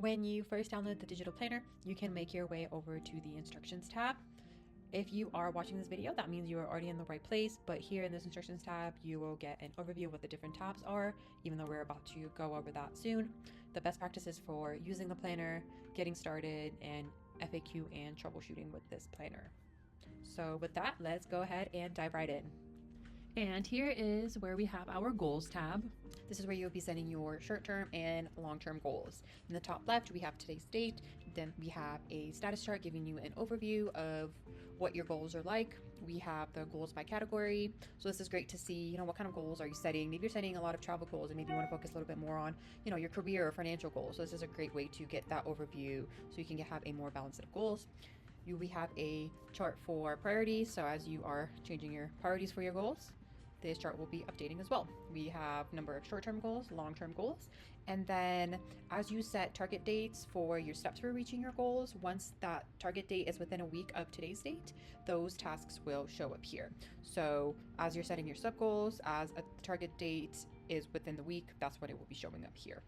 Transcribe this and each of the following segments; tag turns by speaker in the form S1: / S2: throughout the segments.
S1: When you first download the digital planner, you can make your way over to the instructions tab. If you are watching this video, that means you are already in the right place, but here in this instructions tab, you will get an overview of what the different tabs are, even though we're about to go over that soon. The best practices for using the planner, getting started, and FAQ and troubleshooting with this planner. So with that, let's go ahead and dive right in. And here is where we have our goals tab. This is where you'll be setting your short-term and long-term goals. In the top left, we have today's date. Then we have a status chart giving you an overview of what your goals are like. We have the goals by category. So this is great to see, what kind of goals are you setting? Maybe you're setting a lot of travel goals and maybe you want to focus a little bit more on, your career or financial goals. So this is a great way to get that overview so you can have a more balanced set of goals. We have a chart for priorities. So as you are changing your priorities for your goals, this chart will be updating as well. We have number of short-term goals, long-term goals, and then as you set target dates for your steps for reaching your goals, once that target date is within a week of today's date, those tasks will show up here. So as you're setting your sub goals, as a target date is within the week, that's when it will be showing up here.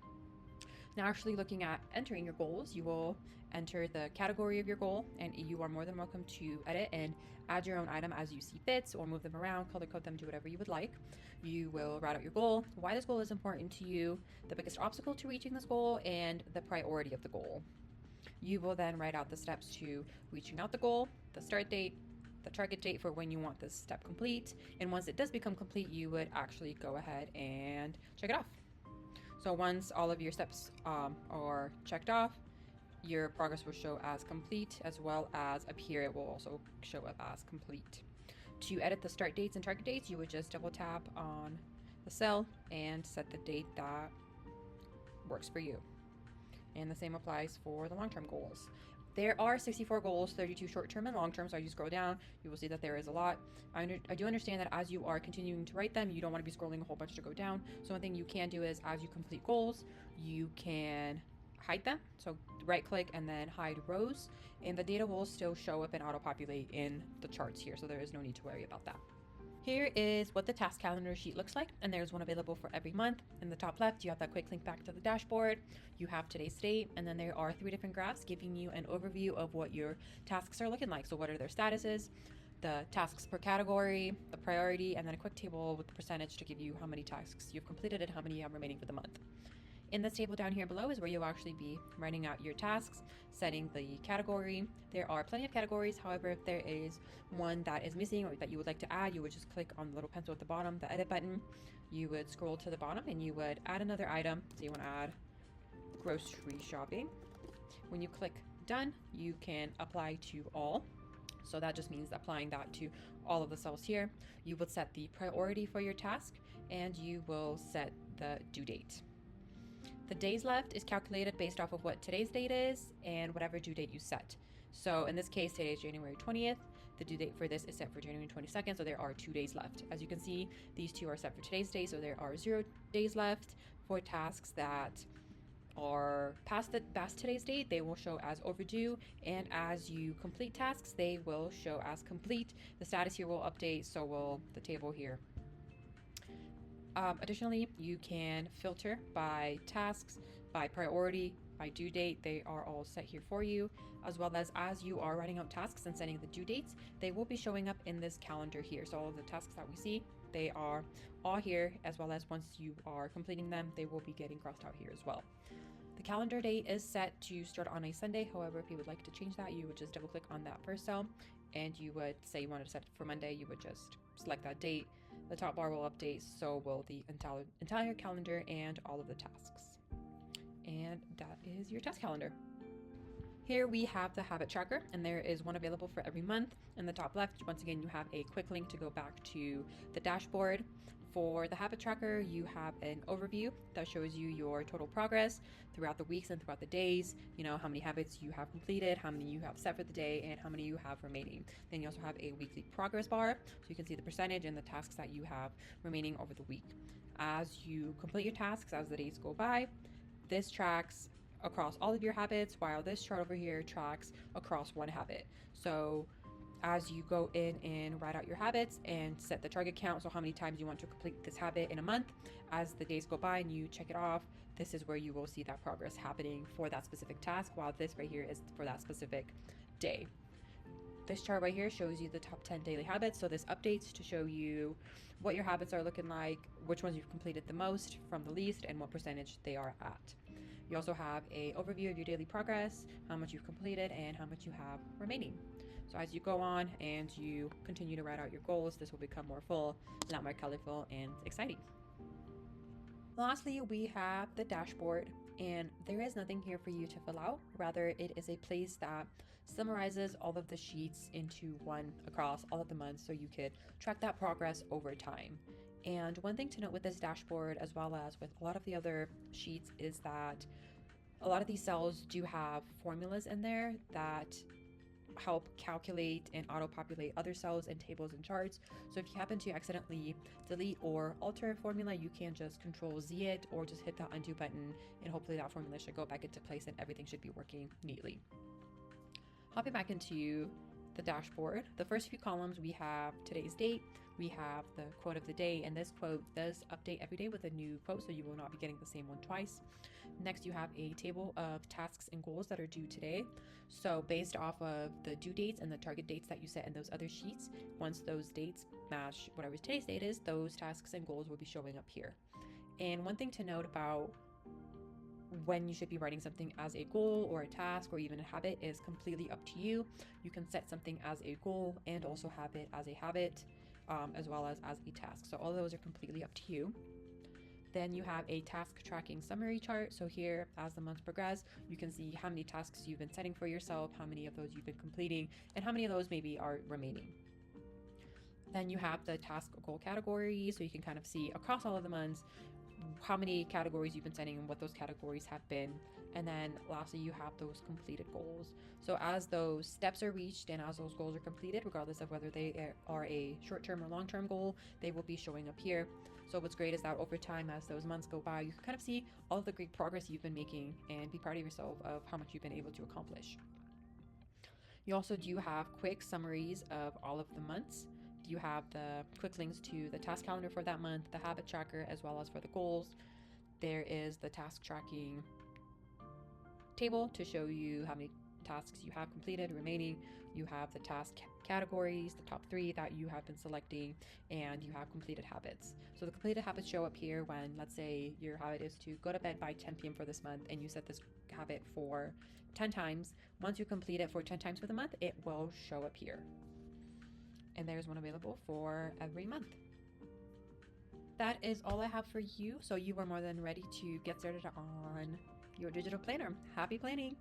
S1: Now, actually looking at entering your goals, you will enter the category of your goal, and you are more than welcome to edit and add your own item as you see fit, or move them around, color code them, do whatever you would like. You will write out your goal, why this goal is important to you, the biggest obstacle to reaching this goal, and the priority of the goal. You will then write out the steps to reaching out the goal, the start date, the target date for when you want this step complete, and once it does become complete, you would actually go ahead and check it off. So once all of your steps are checked off, your progress will show as complete, as well as up here it will also show up as complete. To edit the start dates and target dates, you would just double tap on the cell and set the date that works for you. And the same applies for the long-term goals. There are 64 goals, 32 short-term and long-term, so as you scroll down, you will see that there is a lot. I do understand that as you are continuing to write them, you don't want to be scrolling a whole bunch to go down. So one thing you can do is, as you complete goals, you can hide them. So right-click and then hide rows, and the data will still show up and auto-populate in the charts here, so there is no need to worry about that. Here is what the task calendar sheet looks like, and there's one available for every month. In the top left, you have that quick link back to the dashboard. You have today's date, and then there are 3 different graphs giving you an overview of what your tasks are looking like. So what are their statuses, the tasks per category, the priority, and then a quick table with the percentage to give you how many tasks you've completed and how many you have remaining for the month. In this table down here below is where you'll actually be writing out your tasks, setting the category. There are plenty of categories. However, if there is one that is missing or that you would like to add, you would just click on the little pencil at the bottom, the edit button. You would scroll to the bottom and you would add another item. So you want to add grocery shopping. When you click done, you can apply to all. So that just means applying that to all of the cells here. You would set the priority for your task and you will set the due date. The days left is calculated based off of what today's date is and whatever due date you set. So in this case, today is January 20th. The due date for this is set for January 22nd, so there are 2 days left. As you can see, these 2 are set for today's day, so there are 0 days left. For tasks that are past today's date, they will show as overdue, and as you complete tasks, they will show as complete. The status here will update, so will the table here. Additionally, you can filter by tasks, by priority, by due date. They are all set here for you, as well as you are writing out tasks and setting the due dates, they will be showing up in this calendar here. So all of the tasks that we see, they are all here, as well as once you are completing them, they will be getting crossed out here as well. The calendar date is set to start on a Sunday. However, if you would like to change that, you would just double click on that first cell and you would say you wanted to set it for Monday. You would just select that date. The top bar will update, so will the entire calendar and all of the tasks. And that is your task calendar. Here we have the habit tracker, and there is one available for every month. In the top left, once again, you have a quick link to go back to the dashboard. For the habit tracker, you have an overview that shows you your total progress throughout the weeks and throughout the days, how many habits you have completed, how many you have set for the day, and how many you have remaining. Then you also have a weekly progress bar, so you can see the percentage and the tasks that you have remaining over the week. As you complete your tasks, as the days go by, this tracks across all of your habits, while this chart over here tracks across one habit. So as you go in and write out your habits and set the target count, so how many times you want to complete this habit in a month. As the days go by and you check it off, this is where you will see that progress happening for that specific task, while this right here is for that specific day. This chart right here shows you the top 10 daily habits. So this updates to show you what your habits are looking like, which ones you've completed the most from the least, and what percentage they are at. You also have a overview of your daily progress, how much you've completed and how much you have remaining. So as you go on and you continue to write out your goals, this will become more full, a lot more colorful and exciting. Lastly, we have the dashboard, and there is nothing here for you to fill out. Rather, it is a place that summarizes all of the sheets into one across all of the months, so you could track that progress over time. And one thing to note with this dashboard, as well as with a lot of the other sheets, is that a lot of these cells do have formulas in there that help calculate and auto-populate other cells and tables and charts. So if you happen to accidentally delete or alter a formula, you can just Control Z it or just hit the undo button, and hopefully that formula should go back into place and everything should be working neatly. Hopping back into the dashboard, the first few columns, we have today's date, we have the quote of the day, and this quote does update every day with a new quote, so you will not be getting the same one twice. Next, you have a table of tasks and goals that are due today. So based off of the due dates and the target dates that you set in those other sheets, once those dates match whatever today's date is, those tasks and goals will be showing up here. And one thing to note about when you should be writing something as a goal or a task or even a habit is completely up to you. You can set something as a goal and also have it as a habit, as well as a task. So all of those are completely up to you. Then you have a task tracking summary chart. So here, as the months progress, you can see how many tasks you've been setting for yourself, how many of those you've been completing, and how many of those maybe are remaining. Then you have the task goal category, so you can kind of see across all of the months how many categories you've been setting and what those categories have been. And then lastly, you have those completed goals. So as those steps are reached and as those goals are completed, regardless of whether they are a short-term or long-term goal, they will be showing up here. So what's great is that over time, as those months go by, you can kind of see all of the great progress you've been making and be proud of yourself of how much you've been able to accomplish. You also do have quick summaries of all of the months. You have the quick links to the task calendar for that month, the habit tracker, as well as for the goals. There is the task tracking table to show you how many tasks you have completed, remaining. You have the task categories, the top 3 that you have been selecting, and you have completed habits. So the completed habits show up here when, let's say, your habit is to go to bed by 10 p.m. for this month, and you set this habit for 10 times. Once you complete it for 10 times for the month, it will show up here. And there's one available for every month. That is all I have for you. So you are more than ready to get started on your digital planner. Happy planning!